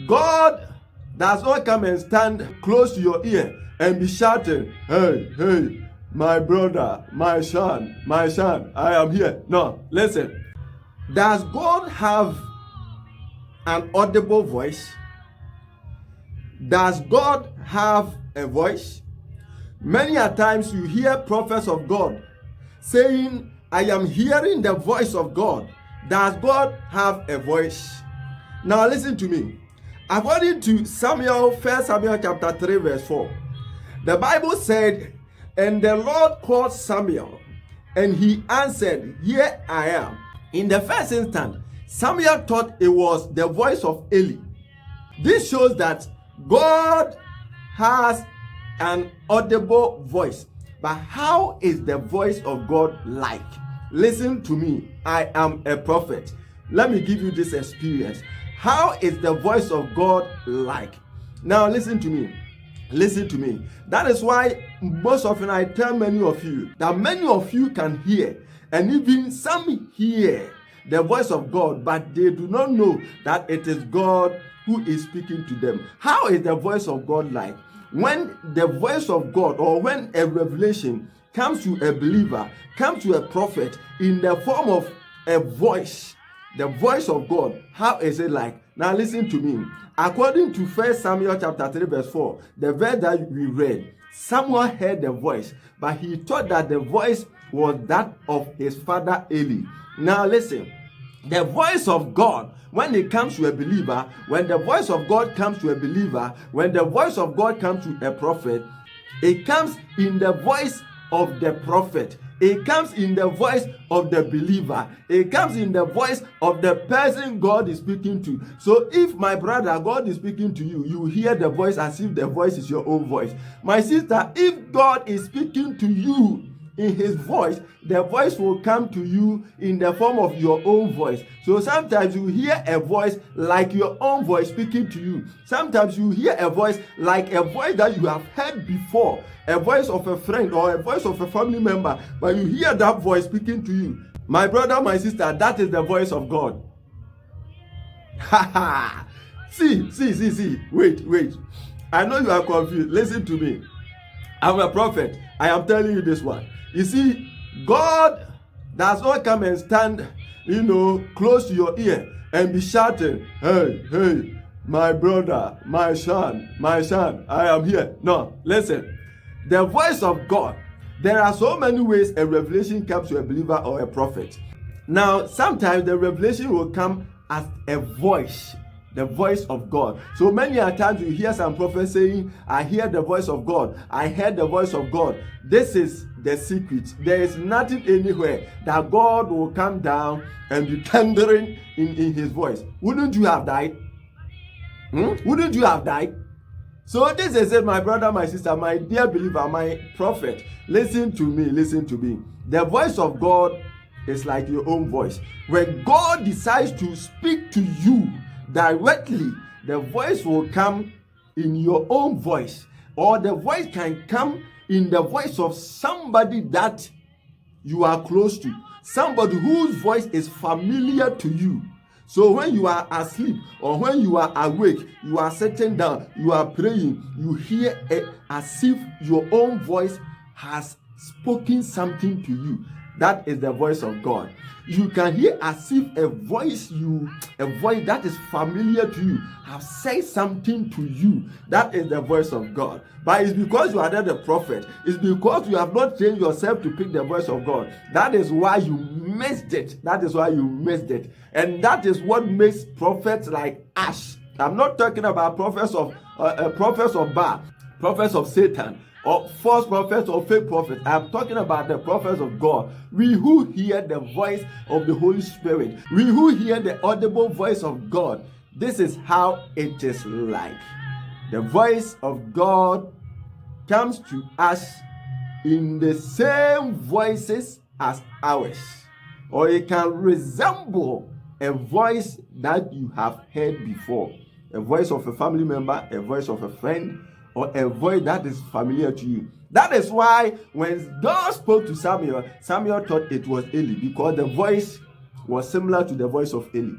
God does not come and stand close to your ear and be shouting, hey, hey, my brother, my son, I am here. No, listen. Does God have an audible voice? Does God have a voice? Many a times you hear prophets of God saying, I am hearing the voice of God. Does God have a voice? Now listen to me. According to Samuel, 1 Samuel chapter 3 verse 4, the Bible said, and the Lord called Samuel, and he answered, here I am. In the first instance, Samuel thought it was the voice of Eli. This shows that God has an audible voice. But how is the voice of God like? Listen to me. I am a prophet. Let me give you this experience. How is the voice of God like? Now listen to me. Listen to me. That is why most often I tell many of you that many of you can hear, and even some hear the voice of God, but they do not know that it is God who is speaking to them. How is the voice of God like? When the voice of God, or when a revelation comes to a believer, comes to a prophet in the form of a voice, the voice of God, how is it like? Now listen to me. According to 1 Samuel chapter 3 verse 4, the verse that we read, Samuel heard the voice, but he thought that the voice was that of his father Eli. Now listen, the voice of God, when it comes to a believer, when the voice of God comes to a believer, when the voice of God comes to a prophet, it comes in the voice of the prophet. It comes in the voice of the believer. It comes in the voice of the person God is speaking to. So if, my brother, God is speaking to you, you hear the voice as if the voice is your own voice. My sister, if God is speaking to you in his voice, the voice will come to you in the form of your own voice. So sometimes you hear a voice like your own voice speaking to you. Sometimes you hear a voice like a voice that you have heard before, a voice of a friend or a voice of a family member, but you hear that voice speaking to you. My brother, my sister, that is the voice of God. Ha ha! See. Wait. I know you are confused. Listen to me. I'm a prophet. I am telling you this one. You see, God does not come and stand, close to your ear and be shouting, hey, hey, my brother, my son, I am here. No, listen. The voice of God, there are so many ways a revelation comes to a believer or a prophet. Now, sometimes the revelation will come as a voice. The voice of God. So many a times you hear some prophets saying, I hear the voice of God. I heard the voice of God. This is the secret. There is nothing anywhere that God will come down and be thundering in his voice. Wouldn't you have died? Wouldn't you have died? So this is it, my brother, my sister, my dear believer, my prophet. Listen to me. The voice of God is like your own voice. When God decides to speak to you directly, the voice will come in your own voice, or the voice can come in the voice of somebody that you are close to, somebody whose voice is familiar to you. So when you are asleep or when you are awake, you are sitting down, you are praying, you hear it as if your own voice has spoken something to you. That is the voice of God. You can hear as if a voice that is familiar to you have said something to you. That is the voice of God. But it's because you are not a prophet. It's because you have not trained yourself to pick the voice of God. That is why you missed it. And that is what makes prophets like us. I'm not talking about prophets of Baal, prophets of Satan, or false prophets or fake prophets. I'm talking about the prophets of God. We who hear the voice of the Holy Spirit. We who hear the audible voice of God. This is how it is like. The voice of God comes to us in the same voices as ours. Or it can resemble a voice that you have heard before. A voice of a family member, a voice of a friend, or a voice that is familiar to you. That is why when God spoke to Samuel, Samuel thought it was Eli, because the voice was similar to the voice of Eli.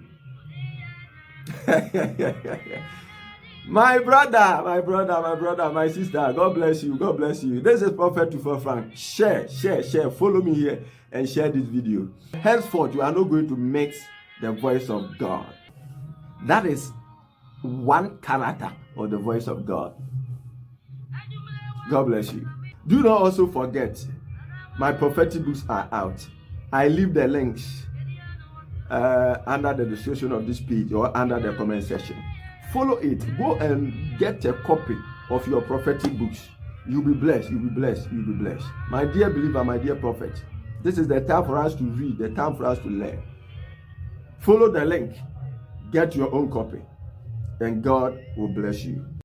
My brother, my sister, God bless you, God bless you. This is Prophet Tufo Frank. Share. Follow me here and share this video. Henceforth, you are not going to mix the voice of God. That is one character of the voice of God. God bless you. Do not also forget, my prophetic books are out. I leave the links under the description of this page or under the comment section. Follow it. Go and get a copy of your prophetic books. You'll be blessed. You'll be blessed. You'll be blessed. My dear believer, my dear prophet, this is the time for us to read, the time for us to learn. Follow the link. Get your own copy. And God will bless you.